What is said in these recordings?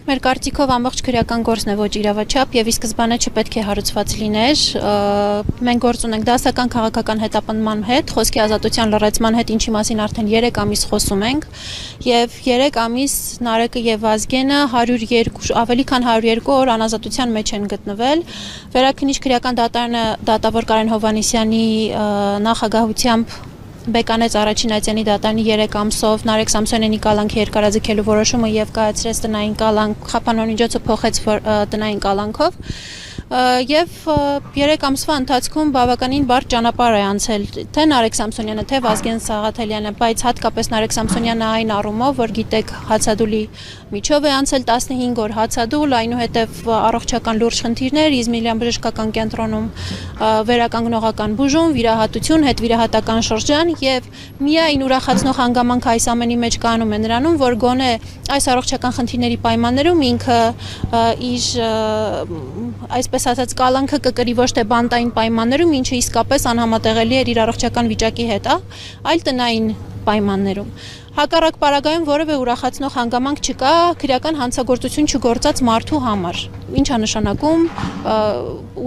Մեր կարծիքով ամբողջ քրեական գործն է ոչ իրավաչափ եւ ի սկզբանե չպետք է հարուցված լիներ։ Մենք գործ ունենք դասական քաղաքական հետապնդման հետ, խոսքի ազատության լրացման հետ, ինչի մասին արդեն 3 ամիս խոսում ենք, եւ 3 ամիս Նարեկը եւ Վազգենը 102 ավելի քան 102 օր անազատության մեջ են գտնվել։ Վերաքննիչ քրեական դատարանը դատավոր Կարեն Հովհաննիսյանի նախագահությամբ Բեկանեց առաջին այցյանի դատարանի 3 ամսով Նարեկ Սամսոնյանի կալանքի երկարաձգելու որոշումը եւ կայացրեց տնային կալանք, խափանման միջոցը փոխեց տնային կալանքով եւ 3 ամսվա ընթացքում բավականին բարդ ճանապարհ է անցել թե Նարեկ Սամսոնյանը, թե Վազգեն Սաղաթելյանը, բայց հատկապես Նարեկ Սամսոնյանը այն առումով, որ գիտեք, հացադուլի միջով է անցել 15 օր հացադուլ, այնուհետև առողջական լուրջ խնդիրներ, Իզմիլյան բժշկական կենտրոնում վերականգնողական բուժում, վիրահատություն, հետվիրահատական շրջան եւ միայն ուրախացնող հանգամանքը այս ամենի մեջ կանում է նրանում, որ գոնե այս առողջական խնդիրների պայմաններում ինքը իր այսպես ասած կալանքը կկրի ոչ թե բանտային պայմաններում, ինչը իսկապես անհամատեղելի էր իր առողջական վիճակի հետ, այլ տնային պայմաններում։ Հակառակ պարագայում որևէ ուրախացնող հանգամանք չկա քրեական հանցագործություն չգործած մարդու համար։ Ինչ է նշանակում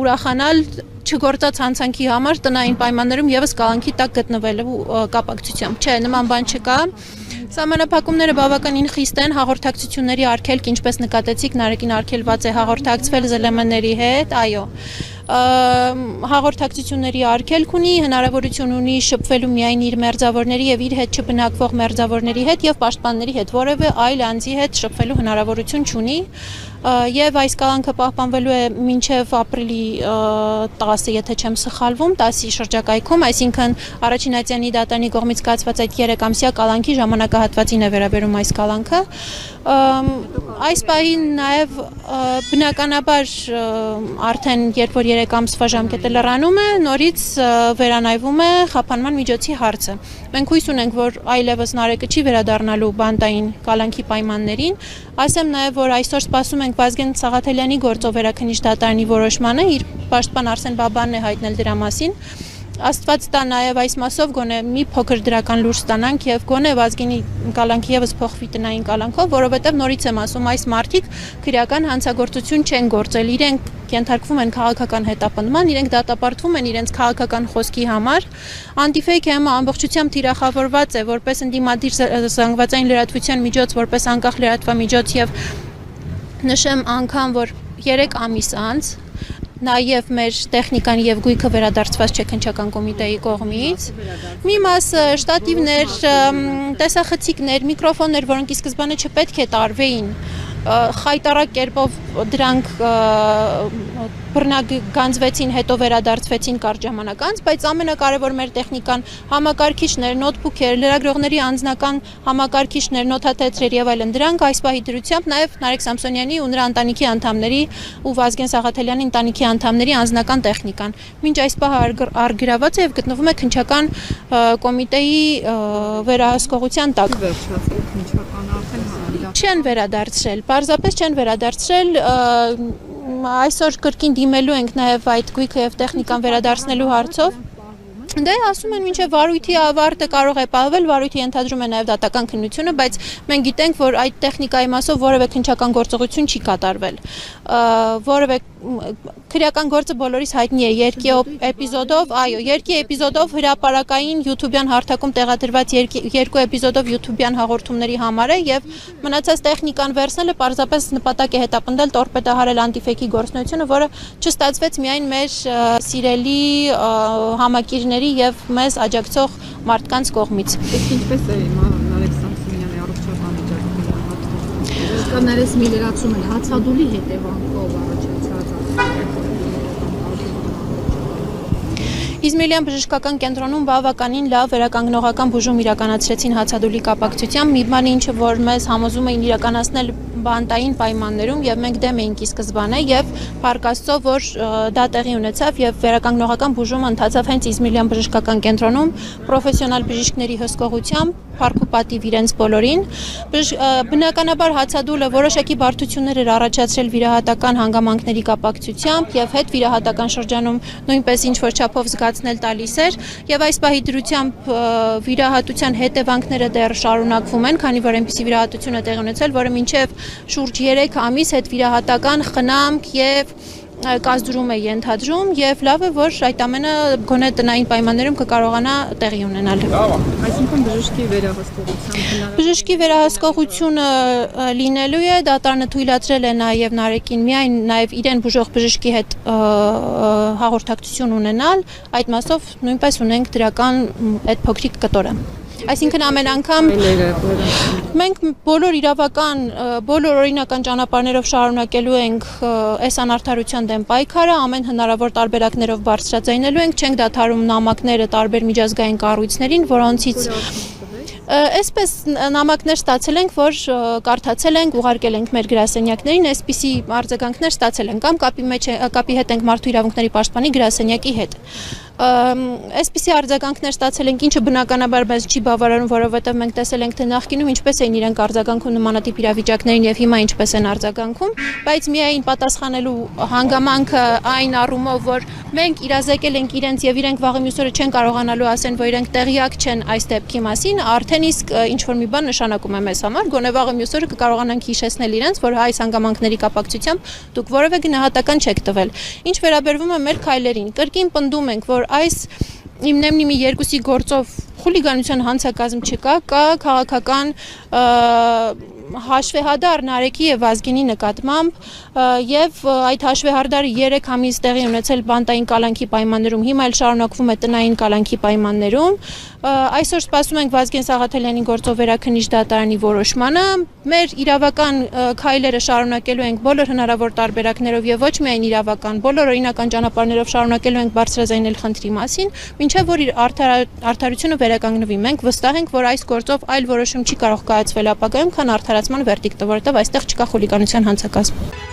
ուրախանալ չգործած հանցանքի համար տնային պայմաններում եւս կալանքի տակ գտնվելու կապակցությամբ։ Չէ, նման բան չկա։ Սահմանափակումները բավականին խիստ են, հաղորդակցությունների արգելք, ինչպես նկատեցիք, Նարեկին արգելված է հաղորդակցվել ԶԼՄ-ների հետ, այո։ Հաղորդակցությունների արգելք ունի, հնարավորություն ունի շփվելու միայն իր մերձավորների եւ իր հետ չբնակվող մերձավորների հետ եւ պաշտպանների հետ, որևէ այլ անձի հետ շփվելու հնարավորություն չունի եւ այս կալանքը պահպանվելու է մինչեւ ապրիլի 10-ը, եթե չեմ սխալվում, 10-ի շրջակայքում, այսինքն առաջին այցյանի դատարանի կողմից կայացված այդ 3 ամսյա կալանքի ժամանակահատվածին է վերաբերում այս կալանքը։ Այս պահին նաեւ բնականաբար արդեն երբ որ 3 ամսվա ժամկետը լրանում է, նորից վերանայվում է խափանման միջոցի հարցը։ Մենք հույս ունենք, որ այլևս Նարեկը չի վերադառնալու բանտային կալանքի պայմաններին։ Ասեմ նաեւ, որ այսօր սպասում ենք Վազգեն Սաղաթելյանի գործով վերաքննիչ դատարանի որոշմանը, իր պաշտպան Արսեն Բաբանն է հայտնել դրա մասին։ Աստված տա նաև այս մասով գոնե մի փոքր դրական լուր ստանանք եւ գոնե Վազգենի կալանքի եւս փոխվի տնային կալանքով, որովհետեւ նորից եմ ասում, այս մարդիկ քրեական հանցագործություն չեն գործել, իրենք ենթարկվում են քաղաքական հետապնդման, իրենք դատապարտվում են իրենց քաղաքական խոսքի համար։ Anti-fake-ը ամբողջությամբ թիրախավորված է որպես ընդդիմադիր զանգվածային լրատվության միջոց, որպես անկախ լրատվամիջոց եւ նշեմ անգամ, որ 3 ամիս անց նաև մեր տեխնիկան եւ գույքը վերադարձված չէ քննչական կոմիտեի կողմից։ Մի մասը շտատիվներ, տեսախցիկներ, միկրոֆոններ, որոնք ի սկզբանե չպետք է տարվեին, խայտարակ կերպով դրանք բռնագանձվեցին, հետո վերադարձվեցին կարճ ժամանակ անց, բայց ամենակարևոր մեր տեխնիկան համակարգիչներ, նոթբուքեր, լրագրողների անձնական համակարգիչներ, նոթատետրեր եւ այլն, դրանք այս պահի դրությամբ նաև Նարեկ Սամսոնյանի ու նրա ընտանիքի անդամների ու Վազգեն Սաղաթելյանի ընտանիքի անդամների անձնական տեխնիկան։ Մինչ այս պահը արգիրաված է եւ գտնվում է քննչական կոմիտեի վերահսկողության տակ։ Չեն վերադարձրել, պարզապես չեն վերադարձրել, այսօր կրկին դիմելու ենք նաև այդ գույքը եւ տեխնիկան վերադարձնելու հարցով։ Դե ասում են մինչև վարույթի ավարտը կարող է պահվել, վարույթի ենթադրում է նաև դատական քննությունը, բայց մենք գիտենք, որ այդ տեխնիկայի մասով որևէ քննչական գործողություն չի կատարվել։ Որևէ քրեական գործը բոլորիս հայտնի է երկի էպիզոդով, այո, երկի էպիզոդով հրապարակային YouTube-յան հարթակում տեղադրված երկու էպիզոդով YouTube-յան հաղորդումների համար է եւ մնացած տեխնիկան վերցնելը պարզապես նպատակ է հետապնդել տորպեդահարել anti-fake-ի գործունեությունը, որը չստացվեց միայն մեր սիրելի համակիրների եւ մեզ աջակցող մարդկանց կողմից։ Իսկ ինչպես է Նարեկ Սամսոնյանի առողջական վիճակը։ Կաներես մի լրացում են հացադուլի հետևանքով առաջացած Իզմիլյան բժշկական կենտրոնում բավականին լավ վերականգնողական բուժում իրականացրեցին հացադուլի կապակցությամբ, մի բան ինչը որ մեզ համոզում էին իրականացնել բանտային պայմաններում եւ մենք դեմ էինք ի սկզբանե եւ փառք Աստծո, որ դա տեղի ունեցավ եւ վերականգնողական բուժումը ընթացավ հենց Իզմիլյան բժշկական կենտրոնում պրոֆեսիոնալ բժիշկների հսկողությամբ, փառք ու պատիվ իրենց բոլորին։ Բնականաբար հացադուլը որոշակի բարդություններ էր առաջացրել վիրահատական հանգամանքների կապակցությամբ եւ հետ վիրահատական շրջանում նույնպես ինչ որ չափով զգացնել տալիս էր եւ այս պահի դրությամբ վիրահատության հետևանքները դեռ շարունակվում են, քանի որ այնպիսի վիրահատություն է տեղի ունեցել, որը մինչեւ շուրջ 3 ամիս հետվիրահատական խնամք եւ կազդրում է ենթադրում եւ լավ է որ այդ ամենը գոնե տնային պայմաններում կկարողանա տեղի ունենալ։ Այսինքն բժշկի վերահսկողությամբ Բժշկի վերահսկողությունը լինելու է, դատարանը թույլատրել է նաեւ Նարեկին միայն նաեւ իրեն բուժող բժշկի հետ հաղորդակցություն ունենալ, այդ մասով նույնպես ունենք դրական այդ փոքրիկ կտորը։ Այսինքն ամեն անգամ մենք բոլոր իրավական, բոլոր օրինական ճանապարհներով շարունակելու ենք այս անարդարության դեմ պայքարը, ամեն հնարավոր տարբերակներով բարձրաձայնելու ենք, չենք դադարում նամակները տարբեր միջազգային կառույցներին, որոնցից այսպես նամակներ ստացել ենք, որ կարդացել ենք, ուղարկել ենք մեր գրասենյակներին, այսպիսի արձագանքներ ստացել ենք կամ կապի հետ ենք Մարդու իրավունքների պաշտպանի գրասենյակի հետ։ Այսպիսի արձագանքներ ստացել ենք, ինչը բնականաբար մեզ չի բավարարում, որովհետև մենք տեսել ենք, թե նախկինում ինչպես էին իրենք արձագանքում նմանատիպ իրավիճակներին եւ հիմա ինչպես են արձագանքում, բայց միայն պատասխանելու հանգամանքը այն առումով, որ մենք իրազեկել ենք իրենց եւ իրենք վաղը մյուս օրը չեն կարողանալու ասեն, որ իրենք տեղյակ չեն այս դեպքի մասին, արդեն իսկ ինչ որ մի բան նշանակում է մեզ համար, գոնե վաղը մյուս օրը կկարողանանք հիշեցնել իրենց, որ այս հանգամանքների կապակցությամբ դուք որևէ գնահատական չեք տվել։ Ինչ վերաբերվում է մեր քայլերին, կրկին պնդում ենք, որ այս իմնեմնիմի երկուսի գործով խուլիգանության հանցակազմ չկա, կա քաղաքական հաշվեհարդար Նարեկի եւ Վազգենի նկատմամբ եւ այդ հաշվեհարդարը 3 ամիս տեղի ունեցել բանտային կալանքի պայմաններում, հիմա էլ շարունակվում է տնային կալանքի պայմաններում։ Այսօր սպասում ենք Վազգեն Սաղաթելյանի գործով վերաքննիչ դատարանի որոշմանը։ Մեր իրավական քայլերը շարունակելու ենք բոլոր հնարավոր տարբերակներով եւ ոչ միայն իրավական, բոլոր օրինական ճանապարհներով շարունակելու ենք բարձրաձայնել խնդրի մասին, մինչեւ որ արդարությունը վերականգնվի։ Մենք վստահ ենք, որ այս գործով այլ որոշում չի կարող կայացվել ապագայում, քան արդարացման վերդիկտը, որովհետև այստեղ չկա խուլիգանության հանցակազմ։